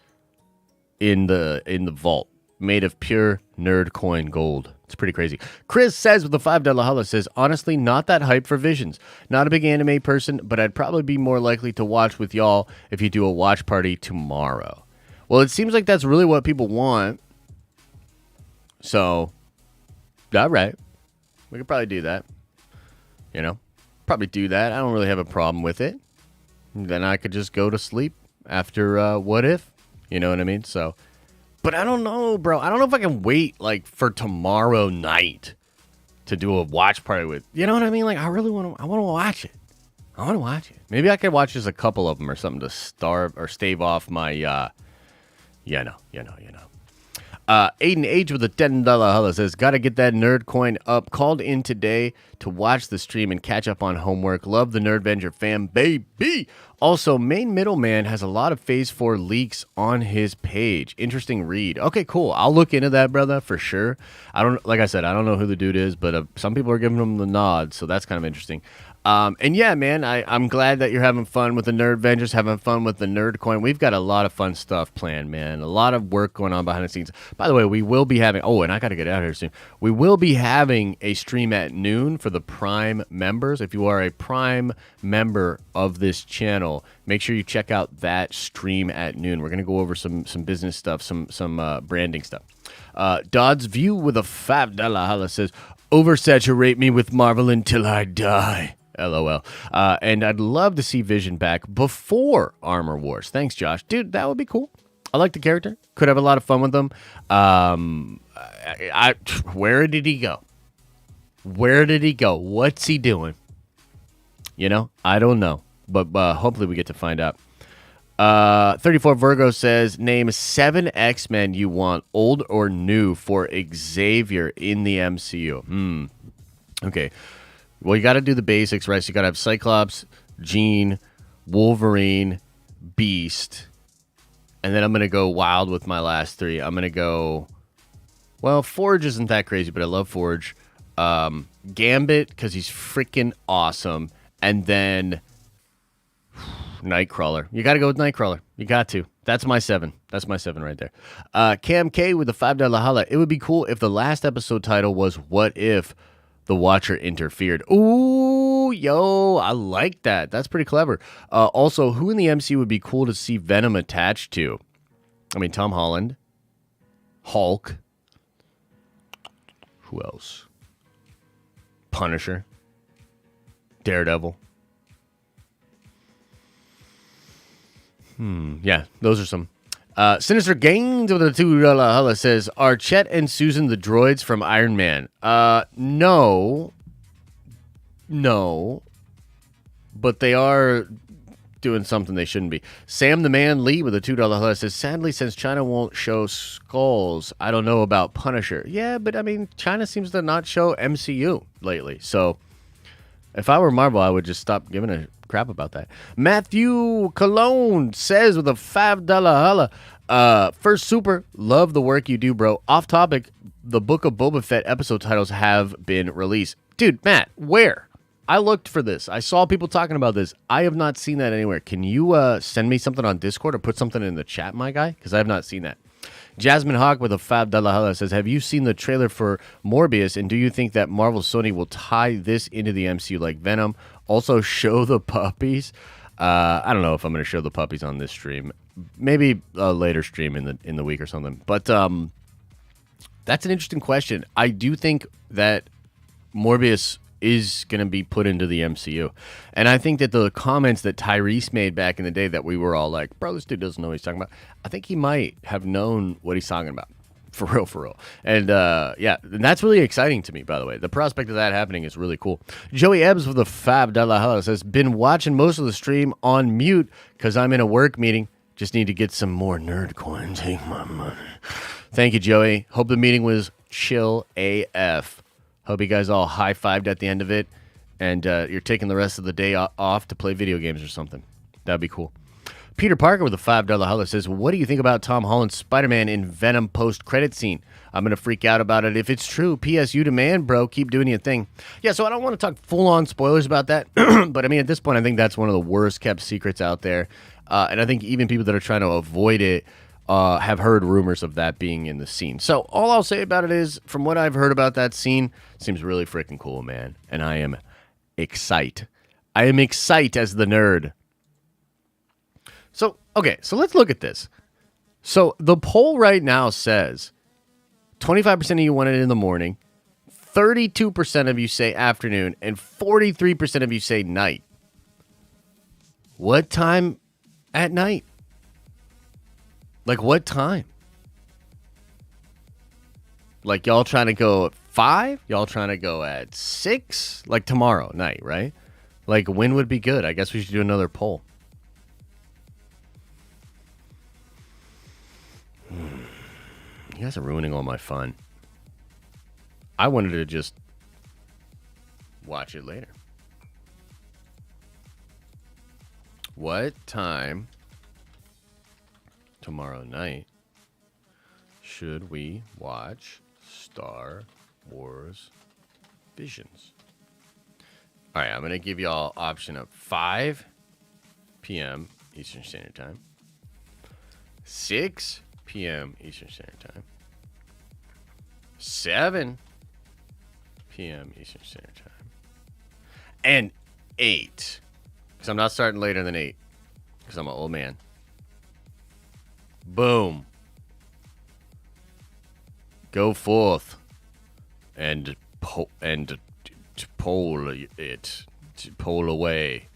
in the vault made of pure nerd coin gold. It's pretty crazy. Chris says with the $5 holla, says, honestly, not that hype for Visions. Not a big anime person, but I'd probably be more likely to watch with y'all if you do a watch party tomorrow. Well, it seems like that's really what people want. So, all right. We could probably do that. You know? Probably do that. I don't really have a problem with it. Then I could just go to sleep after What If. You know what I mean? So, but I don't know, bro. I don't know if I can wait, like, for tomorrow night to do a watch party with. You know what I mean? Like, I really want to. I want to watch it. I want to watch it. Maybe I could watch just a couple of them or something to starve or stave off my. You know. Aiden Age with a $10 holla says, gotta get that nerd coin up. Called in today to watch the stream and catch up on homework. Love the Nerdvenger fam, baby. Also, Main Middleman has a lot of Phase 4 leaks on his page. Interesting read. Okay, cool. I'll look into that, brother, for sure. Like I said, I don't know who the dude is, but some people are giving him the nod, so that's kind of interesting. And yeah, man, I'm glad that you're having fun with the Nerdvengers, having fun with the Nerd Coin. We've got a lot of fun stuff planned, man. A lot of work going on behind the scenes. By the way, we will be having, and I got to get out of here soon. We will be having a stream at noon for the Prime members. If you are a Prime member of this channel, make sure you check out that stream at noon. We're going to go over some business stuff, some branding stuff. Dodd's View with a $5 holla says, oversaturate me with Marvel until I die. LOL. And I'd love to see Vision back before Armor Wars. Thanks, Josh. Dude, that would be cool. I like the character. Could have a lot of fun with him. Where did he go? Where did he go? What's he doing? You know, I don't know. But hopefully we get to find out. 34 Virgo says, name 7 X-Men you want, old or new, for Xavier in the MCU. Okay. Well, you got to do the basics, right? So you got to have Cyclops, Jean, Wolverine, Beast. And then I'm going to go wild with my last 3. I'm going to go, well, Forge isn't that crazy, but I love Forge. Gambit, because he's freaking awesome. And then Nightcrawler. You got to go with Nightcrawler. You got to. That's my 7. That's my 7 right there. Cam K with the $5 holla. It would be cool if the last episode title was What If, the Watcher interfered. Ooh, yo, I like that. That's pretty clever. Also, who in the MCU would be cool to see Venom attached to? I mean, Tom Holland, Hulk. Who else? Punisher, Daredevil. Yeah, those are some. Sinister Gains with a $2 holla says, are Chet and Susan the droids from Iron Man? No. No. But they are doing something they shouldn't be. Sam the Man Lee with a $2 holla says, sadly, since China won't show skulls, I don't know about Punisher. Yeah, but I mean, China seems to not show MCU lately. So if I were Marvel, I would just stop giving a crap about that. Matthew Cologne says with a $5 holla, first super, love the work you do, bro. Off topic, the Book of Boba Fett episode titles have been released. Dude, Matt, where? I looked for this. I saw people talking about this. I have not seen that anywhere. Can you send me something on Discord or put something in the chat, my guy? Because I have not seen that. Jasmine Hawk with a $5 holla says, have you seen the trailer for Morbius, and do you think that Marvel Sony will tie this into the MCU like Venom? Also, show the puppies. I don't know if I'm going to show the puppies on this stream. Maybe a later stream in the week or something. But that's an interesting question. I do think that Morbius is going to be put into the MCU. And I think that the comments that Tyrese made back in the day that we were all like, bro, this dude doesn't know what he's talking about. I think he might have known what he's talking about. For real, for real. And yeah, and that's really exciting to me, by the way. The prospect of that happening is really cool. Joey Ebbs with a $5 holla says, been watching most of the stream on mute because I'm in a work meeting. Just need to get some more nerd coin. Take my money. Thank you, Joey. Hope the meeting was chill AF. Hope you guys all high-fived at the end of it, and you're taking the rest of the day off to play video games or something. That'd be cool. Peter Parker with a $5 holla says, what do you think about Tom Holland's Spider-Man in Venom post-credit scene? I'm going to freak out about it if it's true. P.S. You demand, bro. Keep doing your thing. Yeah, so I don't want to talk full-on spoilers about that, but I mean, at this point, I think that's one of the worst-kept secrets out there, and I think even people that are trying to avoid it have heard rumors of that being in the scene. So all I'll say about it is, from what I've heard about that scene, seems really freaking cool, man. And I am excited. I am excited as the nerd. So, okay, so let's look at this. So the poll right now says 25% of you want it in the morning, 32% of you say afternoon, and 43% of you say night. What time at night? Like, what time? Like, y'all trying to go at 5? Y'all trying to go at 6? Like, tomorrow night, right? Like, when would be good? I guess we should do another poll. You guys are ruining all my fun. I wanted to just watch it later. What time tomorrow night should we watch Star Wars Visions? All right, I'm going to give y'all option of 5 p.m. Eastern Standard Time, 6 p.m. Eastern Standard Time, 7 p.m. Eastern Standard Time, and 8. Because I'm not starting later than 8. Because I'm an old man. Boom. Go forth and poll it. To poll away.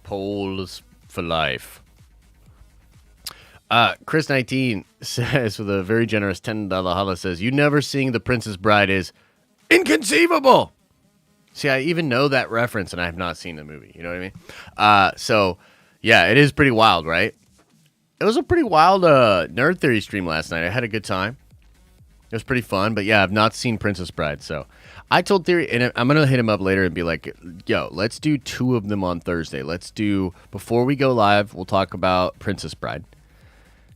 Polls for life. Chris 19 says with a very generous $10 holla says, you never seeing The Princess Bride is inconceivable. See, I even know that reference and I have not seen the movie. You know what I mean? So, yeah, it is pretty wild, right? It was a pretty wild Nerd Theory stream last night. I had a good time. It was pretty fun. But, yeah, I've not seen Princess Bride. So, I told Theory, and I'm going to hit him up later and be like, yo, let's do 2 of them on Thursday. Let's do, before we go live, we'll talk about Princess Bride.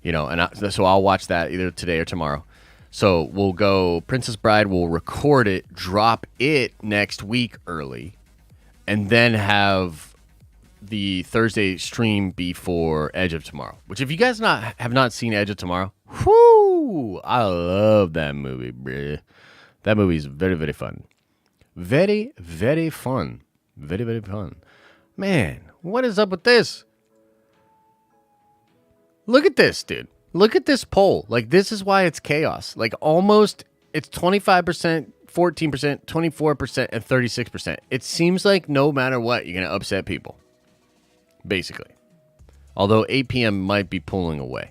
You know, and so I'll watch that either today or tomorrow. So we'll go Princess Bride, we'll record it, drop it next week early, and then have the Thursday stream be for Edge of Tomorrow. Which if you guys have not seen Edge of Tomorrow, whoo, I love that movie, bruh. That movie is very, very fun. Very, very fun. Very, very fun. Man, what is up with this? Look at this, dude. Look at this poll. Like, this is why it's chaos. Like, almost, it's 25%, 14%, 24%, and 36%. It seems like no matter what, you're going to upset people. Basically. Although 8 p.m. might be pulling away.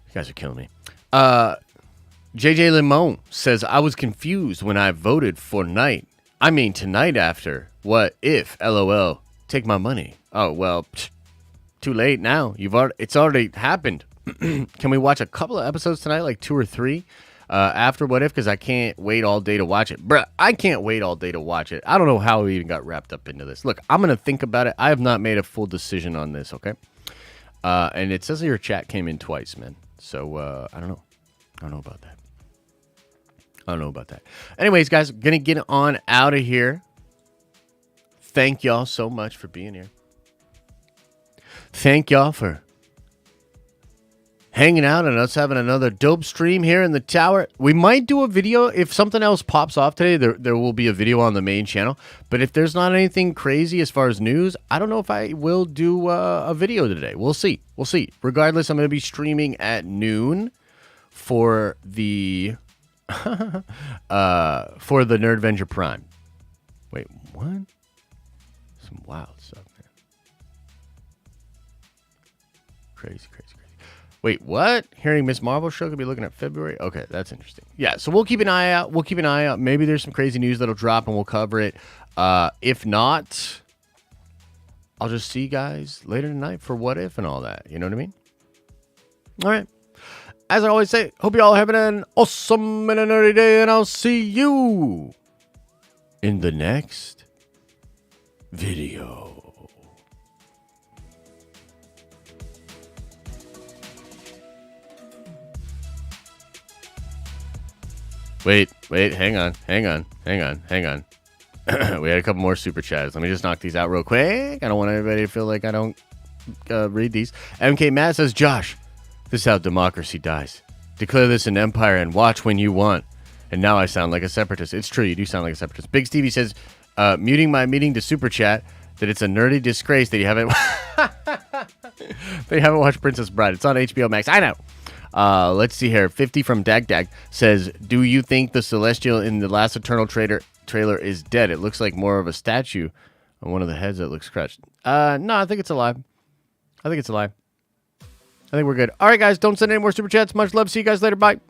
You guys are killing me. JJ Limon says, I was confused when I voted for night. I mean, tonight after. What if? LOL. Take my money. Oh, well, too late now. It's already happened. Can we watch a couple of episodes tonight, like 2 or 3, after What If? Because I can't wait all day to watch it. Bruh, I can't wait all day to watch it. I don't know how we even got wrapped up into this. Look, I'm going to think about it. I have not made a full decision on this, okay? And it says your chat came in twice, man. So, I don't know. I don't know about that. Anyways, guys, going to get on out of here. Thank y'all so much for being here. Thank y'all for hanging out and us having another dope stream here in the tower. We might do a video. If something else pops off today, there will be a video on the main channel. But if there's not anything crazy as far as news, I don't know if I will do a video today. We'll see. Regardless, I'm going to be streaming at noon for the Nerdventure Prime. Wait, what? Some wild stuff, man. Crazy. Wait, what? Hearing Miss Marvel show could be looking at February? Okay, that's interesting. Yeah, so we'll keep an eye out. Maybe there's some crazy news that'll drop and we'll cover it. If not, I'll just see you guys later tonight for What If and all that. You know what I mean? All right. As I always say, hope you all having an awesome and a nerdy day, and I'll see you in the next video. Wait, hang on. We had a couple more super chats. Let me just knock these out real quick. I don't want everybody to feel like I don't read these. MK Matt says, Josh, this is how democracy dies. Declare this an empire and watch when you want. And now I sound like a separatist. It's true, you do sound like a separatist. Big Stevie says, muting my meeting to super chat, that it's a nerdy disgrace that you haven't watched Princess Bride. It's on HBO Max. I know. Let's see here. 50 from Dag says, do you think the Celestial in the last Eternal trailer is dead? It looks like more of a statue on one of the heads that looks scratched. No, I think it's alive. I think we're good. All right, guys, don't send any more super chats. Much love. See you guys later. Bye.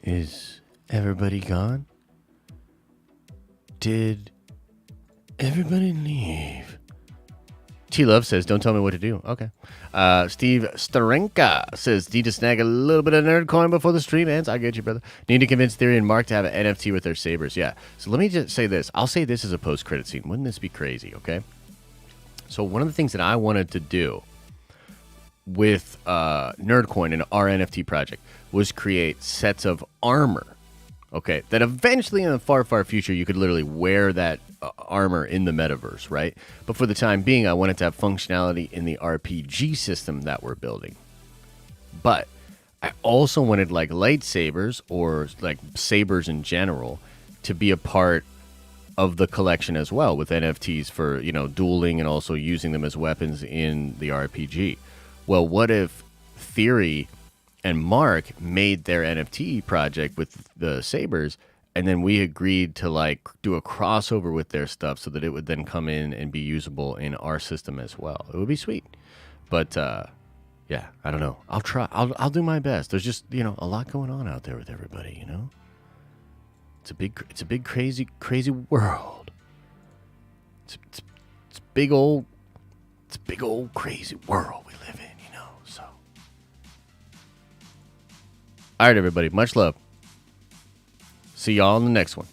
Is everybody gone? Did everybody leave? T-Love says, don't tell me what to do. Okay. Steve Starenka says, need to snag a little bit of nerd coin before the stream ends. I get you, brother. Need to convince Theory and Mark to have an NFT with their sabers. Yeah. So let me just say this. I'll say this as a post-credit scene. Wouldn't this be crazy, okay? So one of the things that I wanted to do with Nerdcoin and our NFT project was create sets of armor, okay, that eventually in the far, far future you could literally wear that armor in the metaverse, right? But for the time being, I wanted to have functionality in the RPG system that we're building. But I also wanted like lightsabers or like sabers in general to be a part of the collection as well, with NFTs for, you know, dueling and also using them as weapons in the RPG. Well, what if Theory and Mark made their NFT project with the sabers, and then we agreed to like do a crossover with their stuff so that it would then come in and be usable in our system as well. It would be sweet. But yeah, I don't know. I'll try. I'll do my best. There's just, you know, a lot going on out there with everybody, you know? It's a big crazy world. It's a big old crazy world we live in, you know. So all right, everybody, much love. See y'all in the next one.